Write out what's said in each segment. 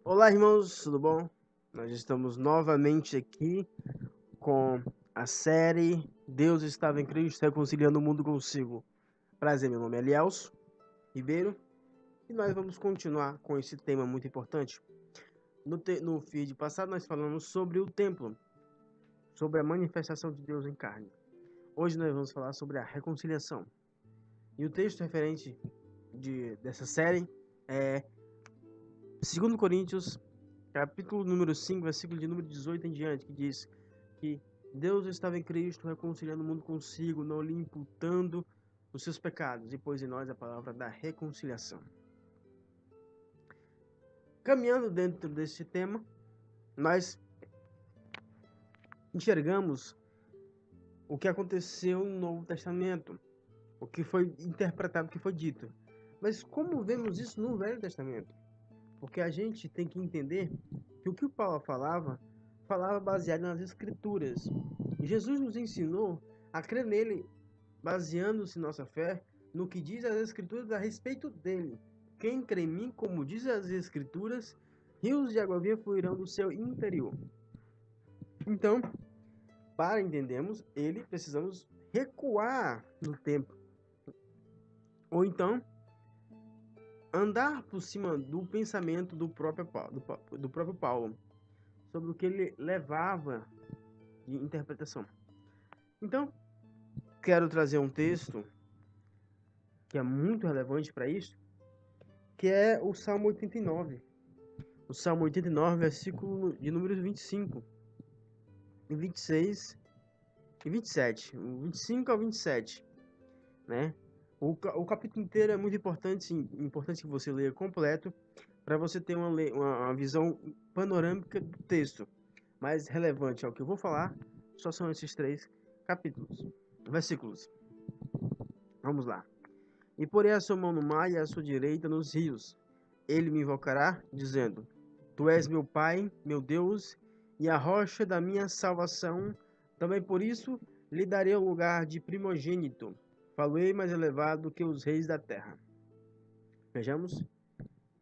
Olá, irmãos, tudo bom? Nós estamos novamente aqui com a série Deus estava em Cristo, reconciliando o mundo consigo. Prazer, meu nome é Elielso Ribeiro e nós vamos continuar com esse tema muito importante. No feed passado nós falamos sobre o templo, sobre a manifestação de Deus em carne. Hoje nós vamos falar sobre a reconciliação. E o texto referente dessa série é 2 Coríntios capítulo número 5, versículo de número 18 em diante, que diz que Deus estava em Cristo reconciliando o mundo consigo, não lhe imputando os seus pecados, e pôs em nós a palavra da reconciliação. Caminhando dentro desse tema, nós enxergamos o que aconteceu no Novo Testamento, o que foi interpretado, o que foi dito. Mas como vemos isso no Velho Testamento? Porque a gente tem que entender que o que o Paulo falava baseado nas Escrituras. Jesus nos ensinou a crer nele, baseando-se nossa fé no que diz as Escrituras a respeito dele. Quem crê em mim, como diz as Escrituras, rios de água viva fluirão do seu interior. Então, para entendermos ele, precisamos recuar no tempo. Ou então, andar por cima do pensamento do próprio Paulo, sobre o que ele levava de interpretação. Então, quero trazer um texto que é muito relevante para isso, que é o Salmo 89. O Salmo 89, versículo de números 25, e 26 e 27. O 25 ao 27, né? O capítulo inteiro é muito importante que você leia completo, para você ter uma visão panorâmica do texto. Mais relevante ao que eu vou falar, só são esses 3 versículos. Vamos lá. E porei a sua mão no mar e a sua direita nos rios. Ele me invocará, dizendo: Tu és meu Pai, meu Deus, e a rocha da minha salvação. Também por isso lhe darei o lugar de primogênito. Falei mais elevado que os reis da terra. Vejamos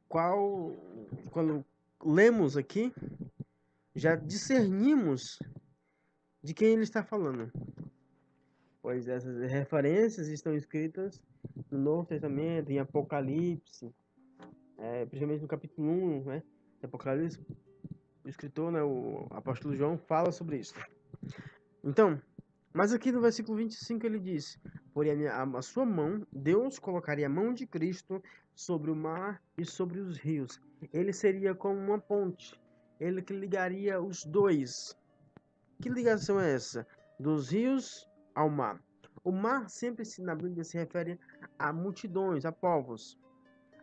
quando lemos aqui, já discernimos de quem ele está falando, pois essas referências estão escritas no Novo Testamento, em Apocalipse, principalmente no capítulo 1, né, de Apocalipse. O escritor, né, o apóstolo João, fala sobre isso. Então, mas aqui no versículo 25 ele diz: porém a sua mão, Deus colocaria a mão de Cristo sobre o mar e sobre os rios. Ele seria como uma ponte, ele que ligaria os dois. Que ligação é essa? Dos rios ao mar. O mar sempre na Bíblia se refere a multidões, a povos,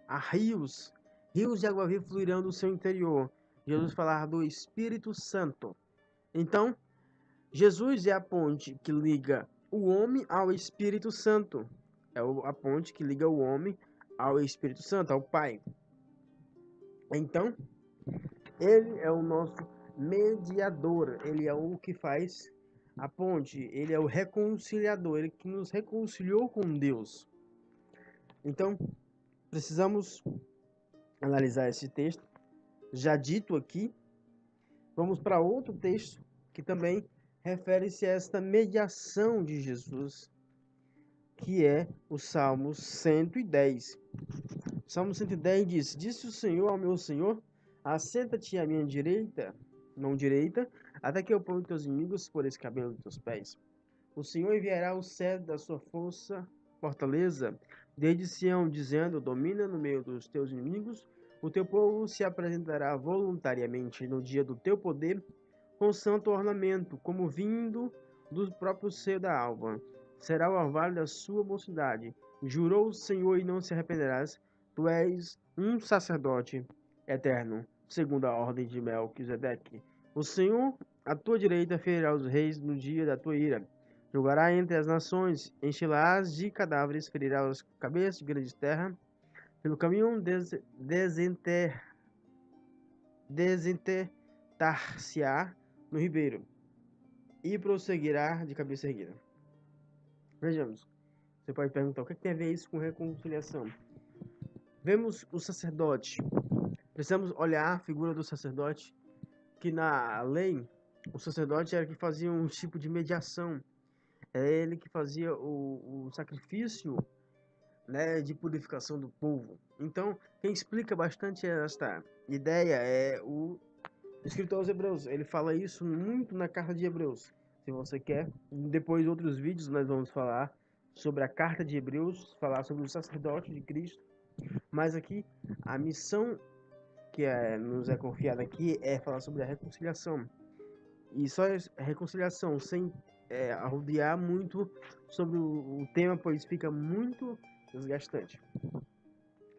a rios. Rios de água viva fluirão do seu interior. Jesus falar do Espírito Santo. Então, Jesus é a ponte que liga o homem ao Espírito Santo. É a ponte que liga o homem ao Espírito Santo, ao Pai. Então, ele é o nosso mediador. Ele é o que faz a ponte. Ele é o reconciliador. Ele que nos reconciliou com Deus. Então, precisamos analisar esse texto já dito aqui. Vamos para outro texto que também refere-se a esta mediação de Jesus, que é o Salmo 110. O Salmo 110 diz: Disse o Senhor ao meu Senhor: assenta-te à minha direita, mão direita, até que eu ponha teus inimigos por escabelo dos teus pés. O Senhor enviará o cetro da sua fortaleza, desde Sião, dizendo: domina no meio dos teus inimigos. O teu povo se apresentará voluntariamente no dia do teu poder, com santo ornamento, como vindo do próprio seio da alva. Será o orvalho da sua mocidade. Jurou o Senhor e não se arrependerás. Tu és um sacerdote eterno, segundo a ordem de Melquisedeque. O Senhor, à tua direita, ferirá os reis no dia da tua ira. Julgará entre as nações, enchê-las de cadáveres, ferirá os cabeças de grande terra. Pelo caminho desenterrar-se-á no ribeiro, e prosseguirá de cabeça erguida. Vejamos. Você pode perguntar, o que tem a ver isso com reconciliação? Vemos o sacerdote Precisamos olhar a figura do sacerdote, que na lei, o sacerdote era que fazia um tipo de mediação. É ele que fazia o sacrifício, né, de purificação do povo. Então, quem explica bastante esta ideia é o escritor aos Hebreus. Ele fala isso muito na carta de Hebreus. Se você quer, depois de outros vídeos nós vamos falar sobre a carta de Hebreus, falar sobre o sacerdote de Cristo. Mas aqui, a missão que nos é confiada aqui é falar sobre a reconciliação. E só a reconciliação, sem arrodear muito sobre o tema, pois fica muito desgastante.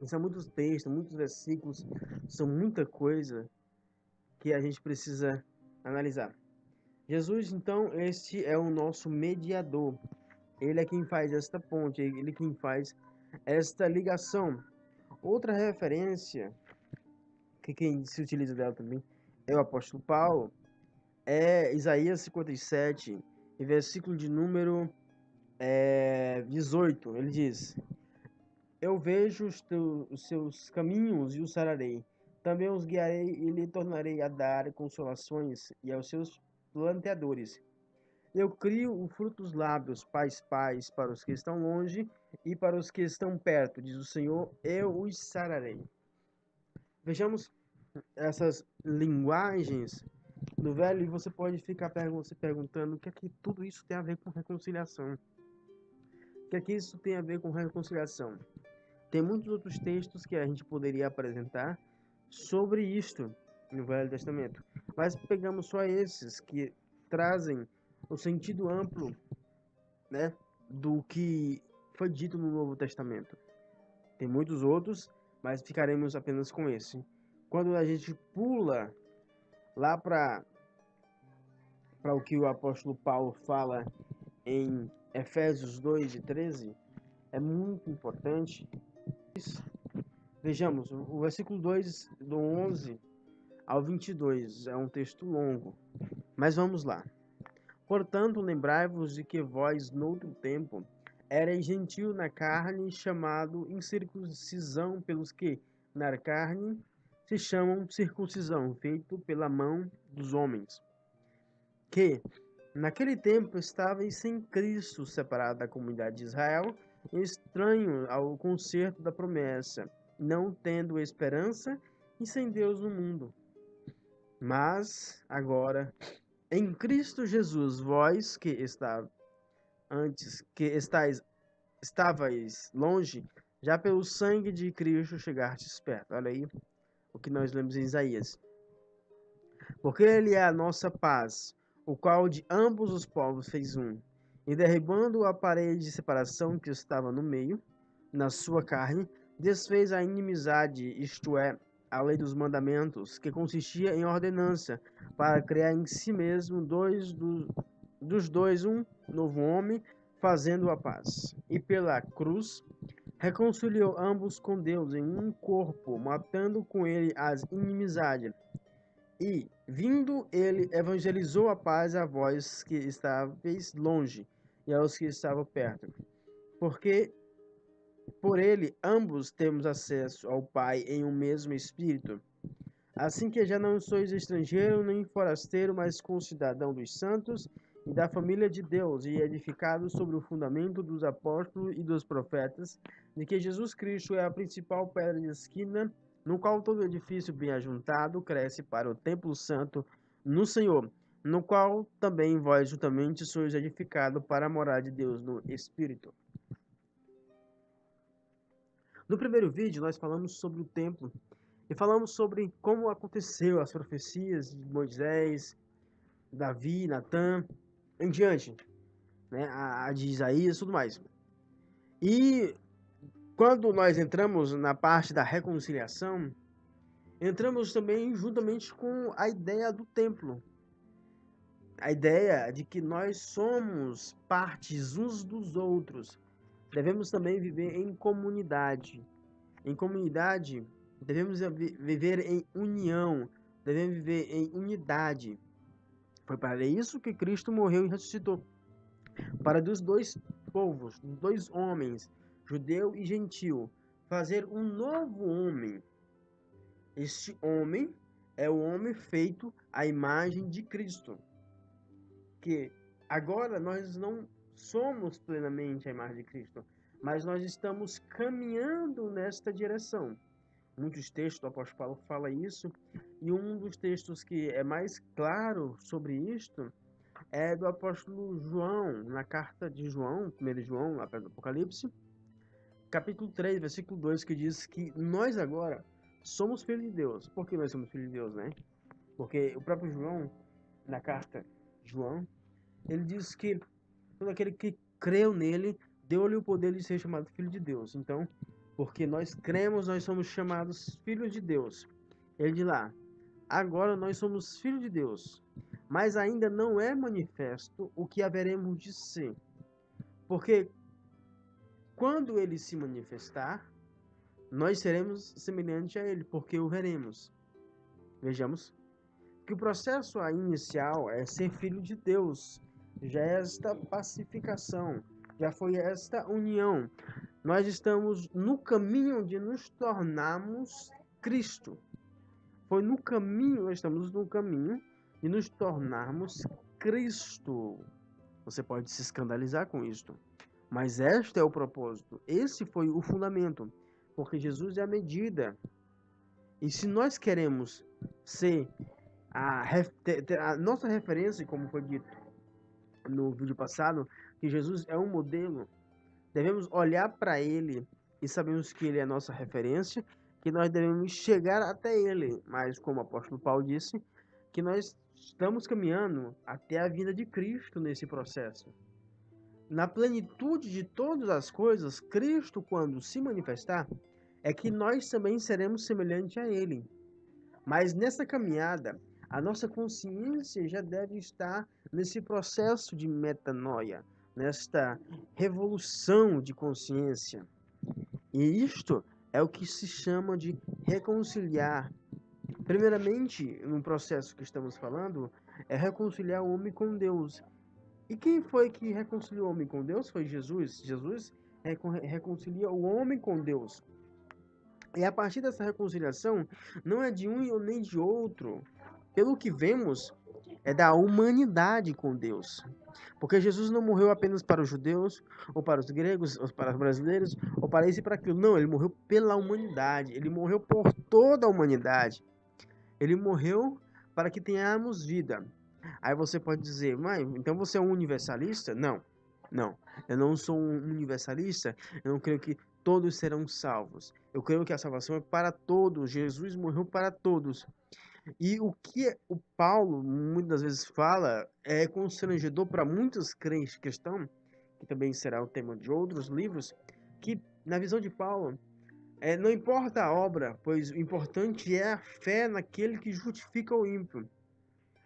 São muitos textos, muitos versículos, são muita coisa que a gente precisa analisar. Jesus, então, este é o nosso mediador. Ele é quem faz esta ponte, ele é quem faz esta ligação. Outra referência, que quem se utiliza dela também, é o apóstolo Paulo, é Isaías 57, versículo de número 18. Ele diz: Eu vejo os seus caminhos e os sararei. Também os guiarei e lhe tornarei a dar consolações e aos seus planteadores. Eu crio o fruto dos lábios, paz para os que estão longe e para os que estão perto, diz o Senhor, eu os sararei. Vejamos essas linguagens do velho e você pode ficar se perguntando o que é que tudo isso tem a ver com reconciliação. O que é que isso tem a ver com reconciliação? Tem muitos outros textos que a gente poderia apresentar sobre isto no Velho Testamento, mas pegamos só esses que trazem o sentido amplo, né, do que foi dito no Novo Testamento. Tem muitos outros, mas ficaremos apenas com esse. Quando a gente pula lá para o que o apóstolo Paulo fala em Efésios 2 e 13, é muito importante. Vejamos, o versículo 2, do 11 ao 22, é um texto longo, mas vamos lá. Portanto, lembrai-vos de que vós, noutro tempo, erais gentio na carne, chamado incircuncisão pelos que, na carne, se chamam circuncisão, feito pela mão dos homens. Que, naquele tempo, estavais sem Cristo, separado da comunidade de Israel, estranho ao concerto da promessa, não tendo esperança e sem Deus no mundo. Mas, agora, em Cristo Jesus, vós que estavais longe, já pelo sangue de Cristo chegastes perto. Olha aí o que nós lemos em Isaías. Porque ele é a nossa paz, o qual de ambos os povos fez um, e derribando a parede de separação que estava no meio, na sua carne, desfez a inimizade, isto é, a lei dos mandamentos, que consistia em ordenança, para criar em si mesmo dos dois um novo homem, fazendo a paz. E pela cruz reconciliou ambos com Deus em um corpo, matando com ele as inimizades. E, vindo ele, evangelizou a paz a vós que estáveis longe e aos que estavam perto. Porque por ele ambos temos acesso ao Pai em um mesmo Espírito. Assim que já não sois estrangeiro nem forasteiro, mas concidadão dos santos e da família de Deus, e edificados sobre o fundamento dos apóstolos e dos profetas, de que Jesus Cristo é a principal pedra de esquina, no qual todo edifício bem ajuntado cresce para o templo santo no Senhor, no qual também vós juntamente sois edificados para a morada de Deus no Espírito. No primeiro vídeo nós falamos sobre o templo e falamos sobre como aconteceu as profecias de Moisés, Davi, Natã, em diante, né, a de Isaías e tudo mais. E quando nós entramos na parte da reconciliação, entramos também juntamente com a ideia do templo. A ideia de que nós somos partes uns dos outros. Devemos também viver em comunidade. Em comunidade, devemos viver em união, devemos viver em unidade. Foi para isso que Cristo morreu e ressuscitou. Para dos dois povos, dos dois homens, judeu e gentil, fazer um novo homem. Este homem é o homem feito à imagem de Cristo. Que agora nós não somos plenamente a imagem de Cristo, mas nós estamos caminhando nesta direção. Muitos textos do apóstolo Paulo fala isso, e um dos textos que é mais claro sobre isto é do apóstolo João, na carta de João, 1 João, lá perto do Apocalipse, capítulo 3, versículo 2, que diz que nós agora somos filhos de Deus. Por que nós somos filhos de Deus, né? Porque o próprio João, na carta de João, ele diz que todo aquele que creu nele, deu-lhe o poder de ser chamado filho de Deus. Então, porque nós cremos, nós somos chamados filhos de Deus. Ele diz lá, agora nós somos filhos de Deus, mas ainda não é manifesto o que haveremos de ser. Porque quando ele se manifestar, nós seremos semelhantes a ele, porque o veremos. Vejamos que o processo inicial é ser filho de Deus. Já é esta pacificação, já foi esta união. Nós estamos no caminho de nos tornarmos Cristo. Foi no caminho, nós estamos no caminho de nos tornarmos Cristo. Você pode se escandalizar com isto, mas este é o propósito. Esse foi o fundamento, porque Jesus é a medida. E se nós queremos ser a nossa referência, como foi dito no vídeo passado, que Jesus é um modelo, devemos olhar para ele e sabemos que ele é a nossa referência, que nós devemos chegar até ele, mas como o apóstolo Paulo disse, que nós estamos caminhando até a vinda de Cristo nesse processo. Na plenitude de todas as coisas, Cristo, quando se manifestar, é que nós também seremos semelhantes a ele. Mas nessa caminhada, a nossa consciência já deve estar nesse processo de metanoia, nesta revolução de consciência. E isto é o que se chama de reconciliar. Primeiramente, no processo que estamos falando, é reconciliar o homem com Deus. E quem foi que reconciliou o homem com Deus? Foi Jesus. Jesus reconcilia o homem com Deus. E a partir dessa reconciliação, não é de um nem de outro. Pelo que vemos, é da humanidade com Deus. Porque Jesus não morreu apenas para os judeus, ou para os gregos, ou para os brasileiros, ou para isso e para aquilo. Não, ele morreu pela humanidade. Ele morreu por toda a humanidade. Ele morreu para que tenhamos vida. Aí você pode dizer, mas então você é um universalista? Não, não. Eu não sou um universalista. Eu não creio que todos serão salvos. Eu creio que a salvação é para todos. Jesus morreu para todos. E o que o Paulo muitas vezes fala é constrangedor para muitos crentes cristãos, que também será o tema de outros livros, que na visão de Paulo, não importa a obra, pois o importante é a fé naquele que justifica o ímpio.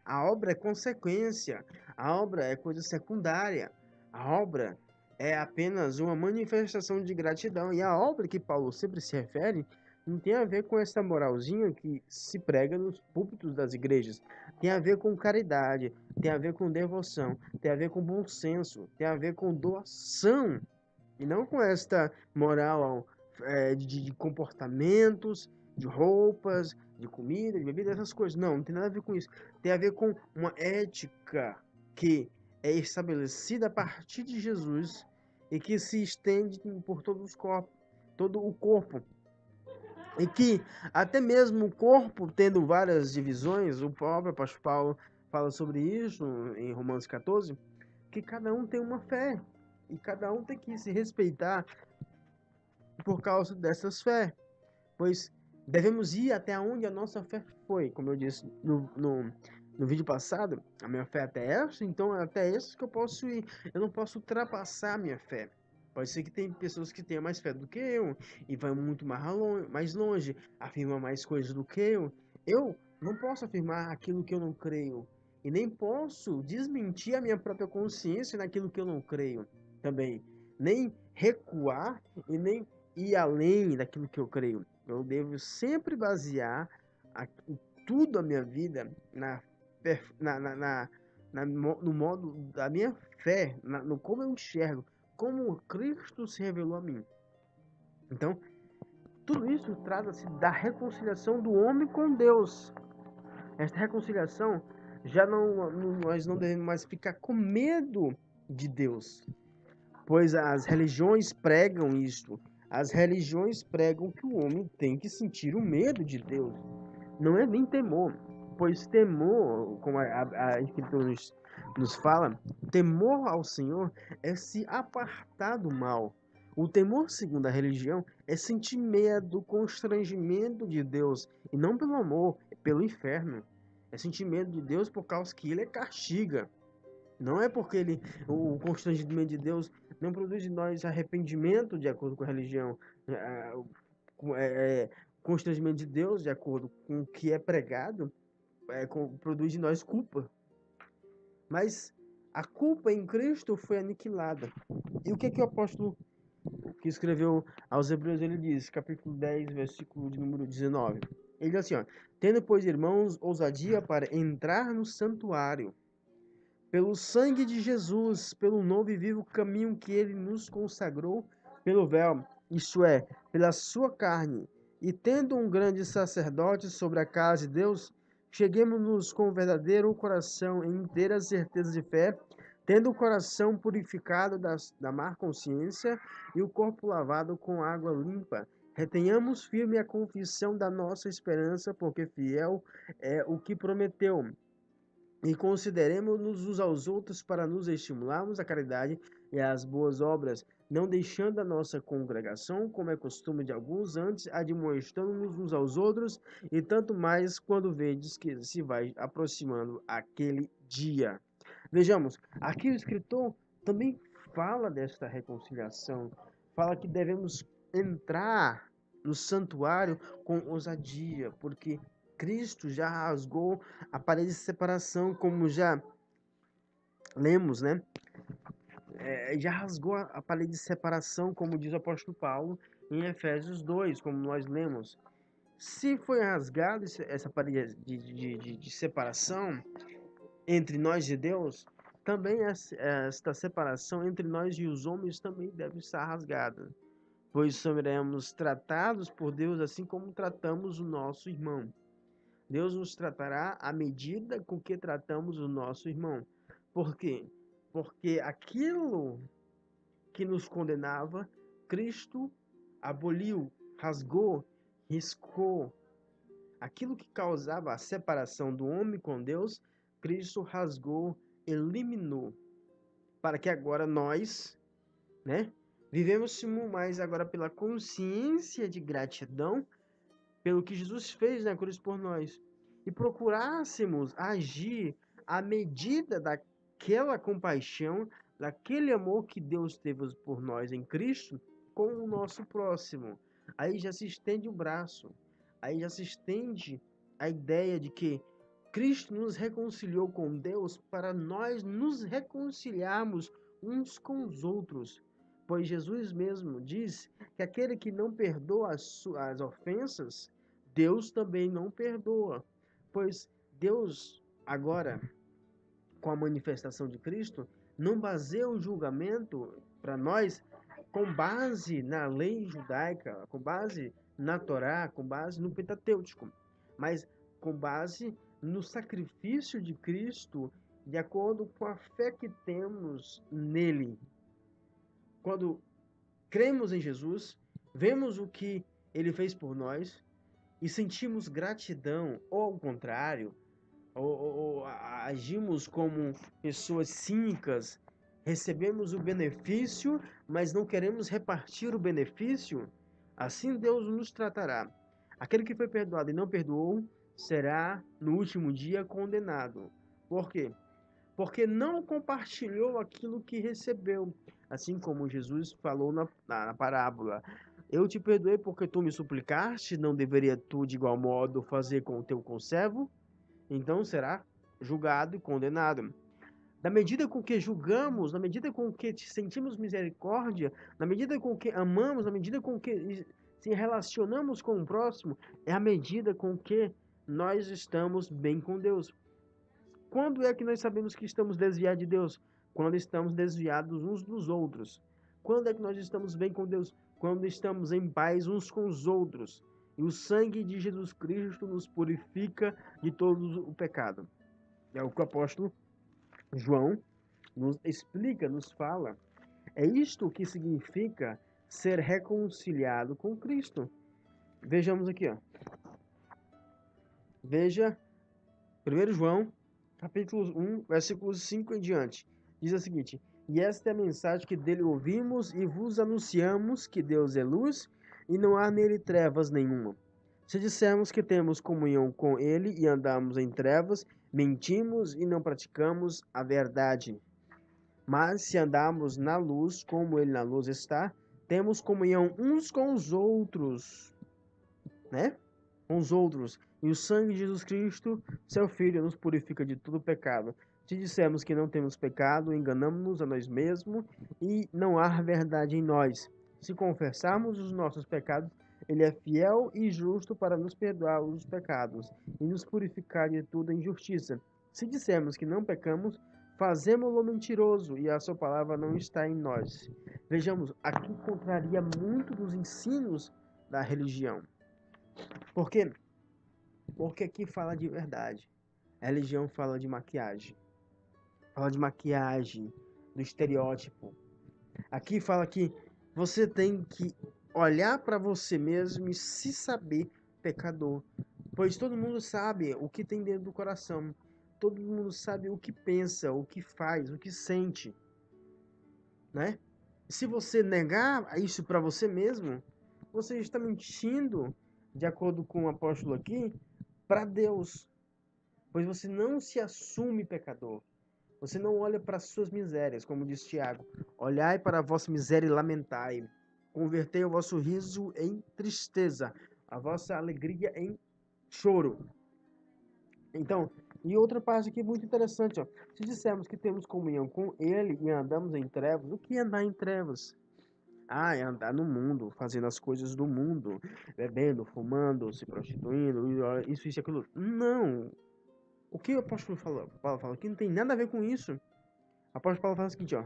A obra é consequência, a obra é coisa secundária, a obra é apenas uma manifestação de gratidão. E a obra que Paulo sempre se refere não tem a ver com essa moralzinha que se prega nos púlpitos das igrejas. Tem a ver com caridade, tem a ver com devoção, tem a ver com bom senso, tem a ver com doação. E não com esta moral de comportamentos, de roupas, de comida, de bebida, essas coisas. Não, não tem nada a ver com isso. Tem a ver com uma ética que é estabelecida a partir de Jesus e que se estende por todo o corpo. E que até mesmo o corpo, tendo várias divisões, o próprio apóstolo Paulo fala sobre isso em Romanos 14, que cada um tem uma fé. E cada um tem que se respeitar por causa dessas fé. Pois devemos ir até onde a nossa fé foi. Como eu disse no vídeo passado, a minha fé é até essa, então é até essa que eu posso ir. Eu não posso ultrapassar a minha fé. Pode ser que tem pessoas que tenham mais fé do que eu e vão muito mais longe, afirmam mais coisas do que eu. Eu não posso afirmar aquilo que eu não creio. E nem posso desmentir a minha própria consciência naquilo que eu não creio também. Nem recuar e nem ir além daquilo que eu creio. Eu devo sempre basear tudo a minha vida no modo da minha fé, no como eu enxergo, como Cristo se revelou a mim. Então, Tudo isso trata-se da reconciliação do homem com Deus. Esta reconciliação nós não devemos mais ficar com medo de Deus, pois as religiões pregam isto. As religiões pregam que o homem tem que sentir o medo de Deus. Não é nem temor, pois temor, como a Escritura nos fala, temor ao Senhor é se apartar do mal. O temor, segundo a religião, é sentir medo, constrangimento de Deus, e não pelo amor, é pelo inferno. É sentir medo de Deus por causa que ele castiga. Não é porque o constrangimento de Deus não produz em nós arrependimento de acordo com a religião. Constrangimento de Deus, de acordo com o que é pregado, produz em nós culpa. Mas a culpa em Cristo foi aniquilada. E o que o apóstolo que escreveu aos Hebreus, ele diz, capítulo 10, versículo de número 19. Ele diz assim, ó, tendo, pois, irmãos, ousadia para entrar no santuário, pelo sangue de Jesus, pelo novo e vivo caminho que ele nos consagrou pelo véu, isto é, pela sua carne, e tendo um grande sacerdote sobre a casa de Deus, cheguemos-nos com verdadeiro coração em inteira certeza de fé, tendo o coração purificado da má consciência e o corpo lavado com água limpa. Retenhamos firme a confissão da nossa esperança, porque fiel é o que prometeu. E consideremos-nos uns aos outros para nos estimularmos à caridade e às boas obras, não deixando a nossa congregação, como é costume de alguns, antes admoestando-nos uns aos outros, e tanto mais quando vedes que se vai aproximando aquele dia. Vejamos, aqui o escritor também fala desta reconciliação, fala que devemos entrar no santuário com ousadia, porque Cristo já rasgou a parede de separação, como já lemos, né? Já rasgou a parede de separação, como diz o apóstolo Paulo em Efésios 2, como nós lemos. Se foi rasgada essa parede de separação entre nós e Deus, também esta separação entre nós e os homens também deve estar rasgada, pois seremos tratados por Deus assim como tratamos o nosso irmão. Deus nos tratará à medida com que tratamos o nosso irmão. Por quê? Porque aquilo que nos condenava, Cristo aboliu, rasgou, riscou. Aquilo que causava a separação do homem com Deus, Cristo rasgou, eliminou. Para que agora nós, né, vivemos mais agora pela consciência de gratidão pelo que Jesus fez na cruz por nós, e procurássemos agir à medida daquela compaixão, daquele amor que Deus teve por nós em Cristo, com o nosso próximo. Aí já se estende o braço, aí já se estende a ideia de que Cristo nos reconciliou com Deus para nós nos reconciliarmos uns com os outros. Pois Jesus mesmo diz que aquele que não perdoa as ofensas, Deus também não perdoa, pois Deus, agora, com a manifestação de Cristo, não baseia o julgamento para nós com base na lei judaica, com base na Torá, com base no Pentateuco, mas com base no sacrifício de Cristo, de acordo com a fé que temos nele. Quando cremos em Jesus, vemos o que ele fez por nós, e sentimos gratidão, ou ao contrário, ou agimos como pessoas cínicas, recebemos o benefício, mas não queremos repartir o benefício, assim Deus nos tratará. Aquele que foi perdoado e não perdoou, será no último dia condenado. Por quê? Porque não compartilhou aquilo que recebeu, assim como Jesus falou na parábola. Eu te perdoei porque tu me suplicaste, não deveria tu de igual modo fazer com o teu conservo? Então será julgado e condenado. Na medida com que julgamos, na medida com que sentimos misericórdia, na medida com que amamos, na medida com que se relacionamos com o próximo, é a medida com que nós estamos bem com Deus. Quando é que nós sabemos que estamos desviados de Deus? Quando estamos desviados uns dos outros. Quando é que nós estamos bem com Deus? quando estamos em paz uns com os outros. E o sangue de Jesus Cristo nos purifica de todo o pecado. É o que o apóstolo João nos explica, nos fala. É isto que significa ser reconciliado com Cristo. Vejamos aqui, ó. Veja 1 João, capítulo 1, versículos 5 em diante. Diz o seguinte: E esta é a mensagem que dele ouvimos e vos anunciamos, que Deus é luz e não há nele trevas nenhuma. Se dissermos que temos comunhão com ele e andamos em trevas, mentimos e não praticamos a verdade. Mas se andarmos na luz, como ele na luz está, temos comunhão uns com os outros, né? Com os outros. E o sangue de Jesus Cristo, seu Filho, nos purifica de todo pecado. Se dissermos que não temos pecado, enganamos-nos a nós mesmos e não há verdade em nós. Se confessarmos os nossos pecados, ele é fiel e justo para nos perdoar os pecados e nos purificar de toda injustiça. Se dissermos que não pecamos, fazemos-lo mentiroso e a sua palavra não está em nós. Vejamos, aqui contraria muito dos ensinos da religião. Por quê? Porque aqui fala de verdade. A religião fala de maquiagem. Fala de maquiagem, do estereótipo. Aqui fala que você tem que olhar para você mesmo e se saber pecador. Pois todo mundo sabe o que tem dentro do coração. Todo mundo sabe o que pensa, o que faz, o que sente. Né? Se você negar isso para você mesmo, você está mentindo, de acordo com o apóstolo aqui, para Deus. Pois você não se assume pecador. Você não olha para as suas misérias, como diz Tiago. Olhai para a vossa miséria e lamentai. Convertei o vosso riso em tristeza, a vossa alegria em choro. Então, e outra parte aqui muito interessante, ó. Se dissermos que temos comunhão com ele e andamos em trevas, o que é andar em trevas? Ah, é andar no mundo, fazendo as coisas do mundo, bebendo, fumando, se prostituindo, isso e aquilo. Não. O que o apóstolo Paulo fala aqui não tem nada a ver com isso. O apóstolo Paulo fala o seguinte, ó.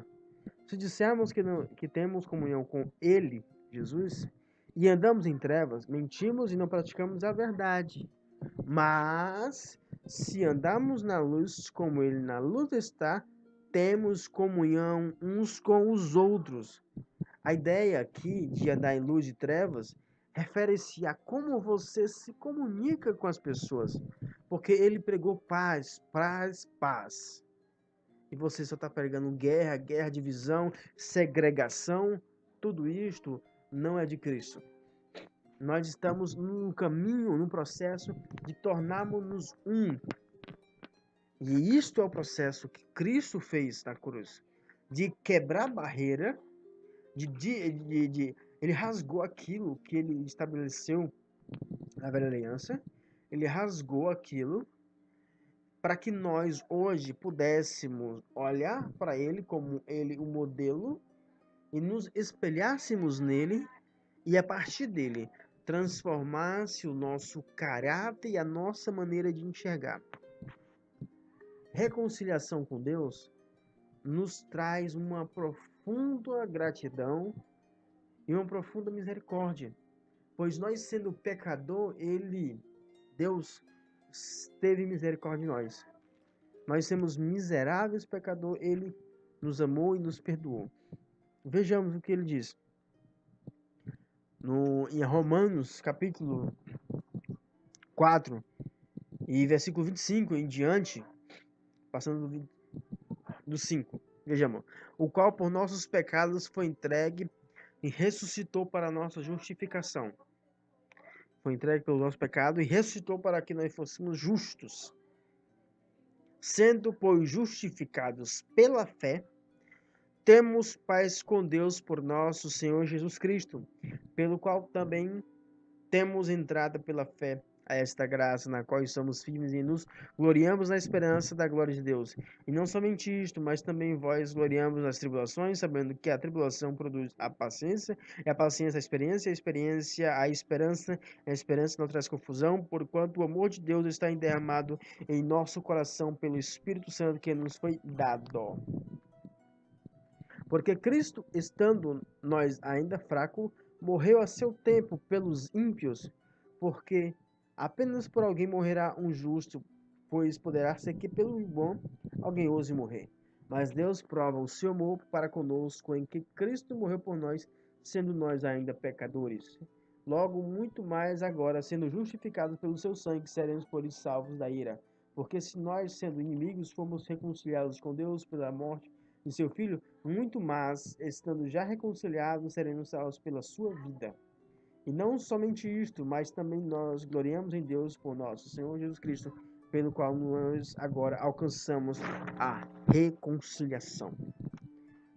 Se dissermos que temos comunhão com ele, Jesus, e andamos em trevas, mentimos e não praticamos a verdade. Mas, se andamos na luz, como ele na luz está, temos comunhão uns com os outros. A ideia aqui de andar em luz e trevas refere-se a como você se comunica com as pessoas. Porque ele pregou paz, paz, paz. E você só está pregando guerra, guerra, divisão, segregação. Tudo isto não é de Cristo. Nós estamos num caminho, num processo de tornarmos-nos um. E isto é o processo que Cristo fez na cruz. De quebrar a barreira, ele rasgou aquilo que ele estabeleceu na velha aliança. Ele rasgou aquilo para que nós hoje pudéssemos olhar para ele como ele o modelo e nos espelhássemos nele e a partir dele transformasse o nosso caráter e a nossa maneira de enxergar. Reconciliação com Deus nos traz uma profunda gratidão e uma profunda misericórdia, pois nós sendo pecador, Deus teve misericórdia de nós. Nós somos miseráveis pecador, ele nos amou e nos perdoou. Vejamos o que ele diz. Em Romanos, capítulo 4, e versículo 25 em diante, passando do 5. Vejamos. O qual por nossos pecados foi entregue e ressuscitou para a nossa justificação. Foi entregue pelo nosso pecado e ressuscitou para que nós fôssemos justos. Sendo, pois, justificados pela fé, temos paz com Deus por nosso Senhor Jesus Cristo, pelo qual também temos entrada pela fé a esta graça, na qual somos firmes e nos gloriamos na esperança da glória de Deus. E não somente isto, mas também vós gloriamos nas tribulações, sabendo que a tribulação produz a paciência, e a paciência a experiência a esperança não traz confusão, porquanto o amor de Deus está derramado em nosso coração pelo Espírito Santo que nos foi dado. Porque Cristo, estando nós ainda fracos, morreu a seu tempo pelos ímpios, porque apenas por alguém morrerá um justo, pois poderá ser que pelo bom alguém ouse morrer. Mas Deus prova o seu amor para conosco em que Cristo morreu por nós, sendo nós ainda pecadores. Logo, muito mais agora, sendo justificados pelo seu sangue, seremos por isso salvos da ira. Porque se nós, sendo inimigos, fomos reconciliados com Deus pela morte de seu Filho, muito mais, estando já reconciliados, seremos salvos pela sua vida. E não somente isto, mas também nós gloriamos em Deus por nosso Senhor Jesus Cristo, pelo qual nós agora alcançamos a reconciliação.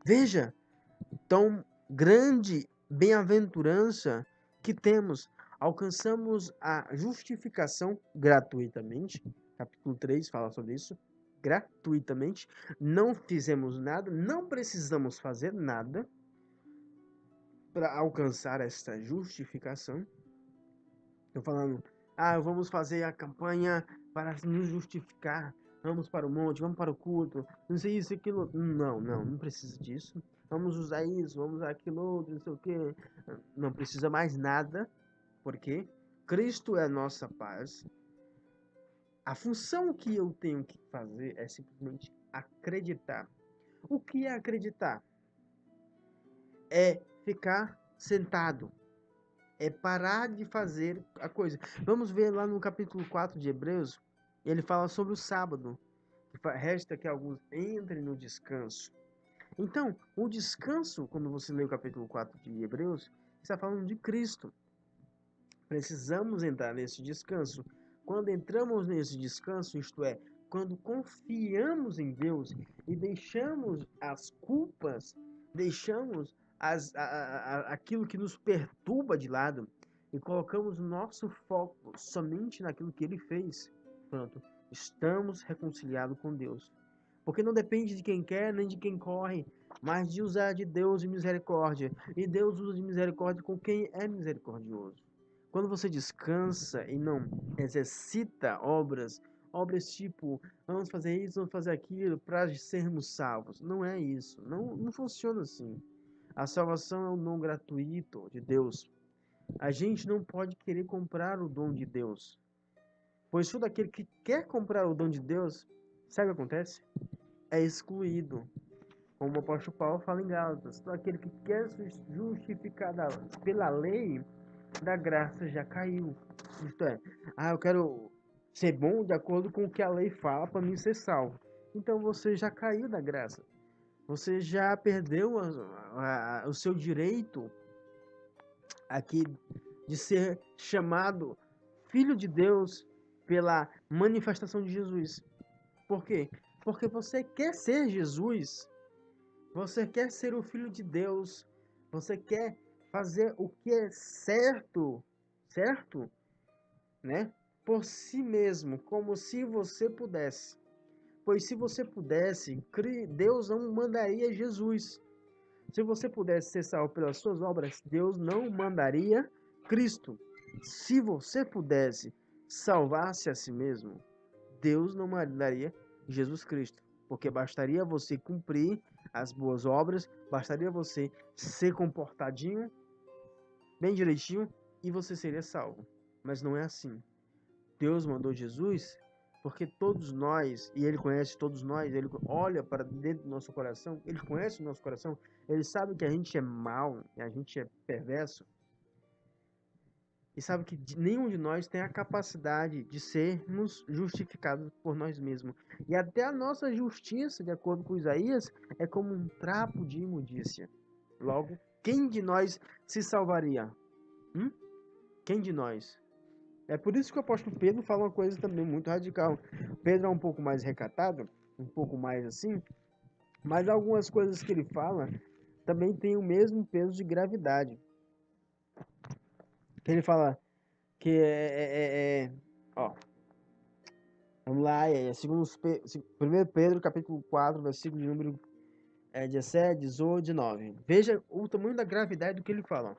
Veja, tão grande bem-aventurança que temos. Alcançamos a justificação gratuitamente. Capítulo 3 fala sobre isso. Gratuitamente. Não fizemos nada, não precisamos fazer nada para alcançar esta justificação. Estou falando, vamos fazer a campanha para nos justificar. Vamos para o monte, vamos para o culto, não sei isso, aquilo. Não precisa disso. Vamos usar isso, vamos usar aquilo outro, não sei o quê. Não precisa mais nada, porque Cristo é a nossa paz. A função que eu tenho que fazer é simplesmente acreditar. O que é acreditar? É ficar sentado. É parar de fazer a coisa. Vamos ver lá no capítulo 4 de Hebreus, ele fala sobre o sábado. Resta que alguns entrem no descanso. Então, o descanso, quando você lê o capítulo 4 de Hebreus, está falando de Cristo. Precisamos entrar nesse descanso. Quando entramos nesse descanso, isto é, quando confiamos em Deus e deixamos as culpas, deixamos aquilo que nos perturba de lado e colocamos nosso foco somente naquilo que Ele fez, pronto, estamos reconciliados com Deus. Porque não depende de quem quer nem de quem corre, mas de usar de Deus de misericórdia. E Deus usa de misericórdia com quem é misericordioso. Quando você descansa e não exercita obras tipo, vamos fazer isso, vamos fazer aquilo para sermos salvos. Não é isso. Não funciona assim. A salvação é um dom gratuito de Deus. A gente não pode querer comprar o dom de Deus. Pois todo aquele que quer comprar o dom de Deus, sabe o que acontece? É excluído. Como o apóstolo Paulo fala em Gálatas, todo aquele que quer se justificar pela lei, da graça já caiu. Isto é, eu quero ser bom de acordo com o que a lei fala para mim ser salvo. Então você já caiu da graça. Você já perdeu o seu direito aqui de ser chamado filho de Deus pela manifestação de Jesus. Por quê? Porque você quer ser Jesus. Você quer ser o filho de Deus. Você quer fazer o que é certo, né? Por si mesmo, como se você pudesse. Pois se você pudesse, Deus não mandaria Jesus. Se você pudesse ser salvo pelas suas obras, Deus não mandaria Cristo. Se você pudesse salvar-se a si mesmo, Deus não mandaria Jesus Cristo. Porque bastaria você cumprir as boas obras, bastaria você ser comportadinho, bem direitinho, e você seria salvo. Mas não é assim. Deus mandou Jesus porque todos nós, e Ele conhece todos nós, Ele olha para dentro do nosso coração, Ele conhece o nosso coração, Ele sabe que a gente é mau, que a gente é perverso, e sabe que nenhum de nós tem a capacidade de sermos justificados por nós mesmos. E até a nossa justiça, de acordo com Isaías, é como um trapo de imundícia. Logo, quem de nós se salvaria? Quem de nós? É por isso que o apóstolo Pedro fala uma coisa também muito radical. Pedro é um pouco mais recatado, um pouco mais assim, mas algumas coisas que ele fala também tem o mesmo peso de gravidade. Ele fala que ó, vamos lá, segundo 1 Pedro capítulo 4, versículo de número 17, 18, 19. Veja o tamanho da gravidade do que ele fala.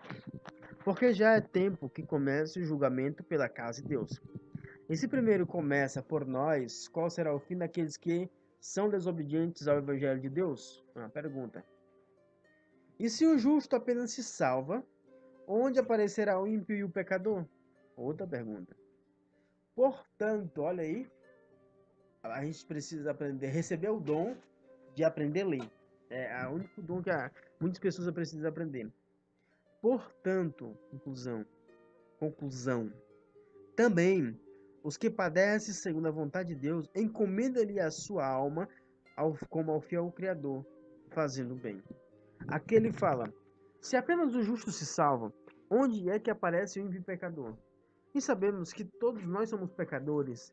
Porque já é tempo que comece o julgamento pela casa de Deus. E se primeiro começa por nós, qual será o fim daqueles que são desobedientes ao Evangelho de Deus? Uma pergunta. E se o justo apenas se salva, Onde aparecerá o ímpio e o pecador? Outra pergunta. Portanto, olha aí, a gente precisa aprender, receber o dom de aprender a ler. É o único dom que muitas pessoas precisam aprender. Portanto, conclusão. Também, os que padecem segundo a vontade de Deus, encomenda-lhe a sua alma como ao fiel Criador, fazendo bem. Aqui ele fala, se apenas o justo se salva, onde é que aparece o ímpio pecador? E sabemos que todos nós somos pecadores,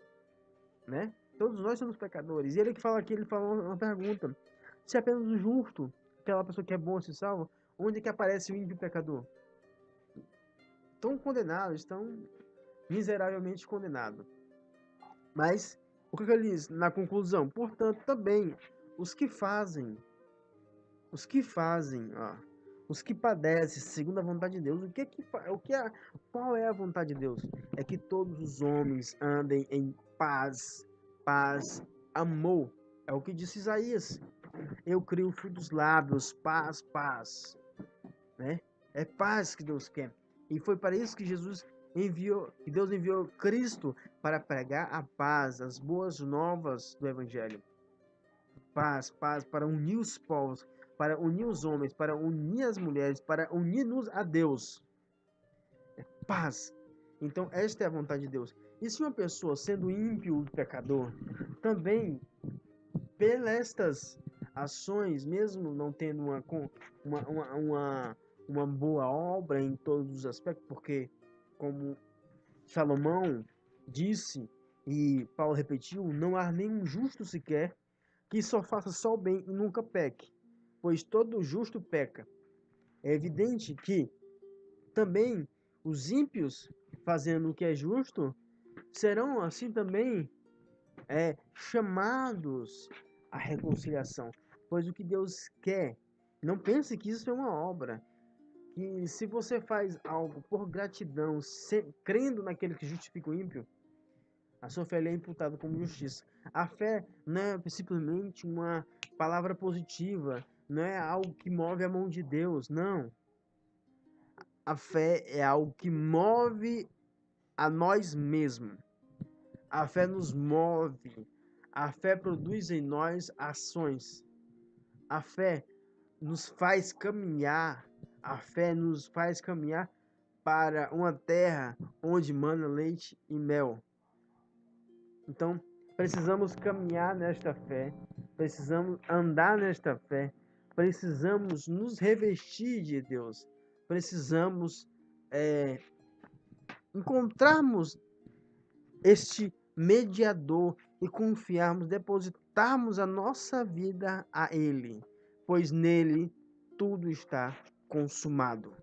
né? Todos nós somos pecadores. E ele que fala aqui, ele fala uma pergunta. Se apenas o justo, aquela pessoa que é boa, se salva, onde é que aparece o ímpio pecador? Estão condenados, estão miseravelmente condenados. Mas, o que ele diz na conclusão? Portanto, também, os que fazem, ó, os que padecem segundo a vontade de Deus, qual é a vontade de Deus? É que todos os homens andem em paz, amor. É o que disse Isaías. Eu crio o fruto dos lábios, paz, né? É paz que Deus quer. E foi para isso que Deus enviou Cristo para pregar a paz, as boas novas do Evangelho. Paz, para unir os povos, para unir os homens, para unir as mulheres, para unir-nos a Deus. É paz. Então, esta é a vontade de Deus. E se uma pessoa, sendo ímpio e pecador, também, pelas ações, mesmo não tendo uma boa obra em todos os aspectos, porque, como Salomão disse e Paulo repetiu, não há nenhum justo sequer que só faça só o bem e nunca peque, pois todo justo peca. É evidente que também os ímpios, fazendo o que é justo, serão assim também chamados à reconciliação, pois o que Deus quer, não pense que isso é uma obra, que se você faz algo por gratidão, crendo naquele que justifica o ímpio, a sua fé é imputada como justiça. A fé não é simplesmente uma palavra positiva, não é algo que move a mão de Deus, não. A fé é algo que move a nós mesmos. A fé nos move. A fé produz em nós ações. A fé nos faz caminhar. A fé nos faz caminhar para uma terra onde mana leite e mel. Então, precisamos caminhar nesta fé, precisamos andar nesta fé, precisamos nos revestir de Deus, precisamos encontrarmos este mediador e confiarmos, depositarmos a nossa vida a Ele, pois nele tudo está consumado.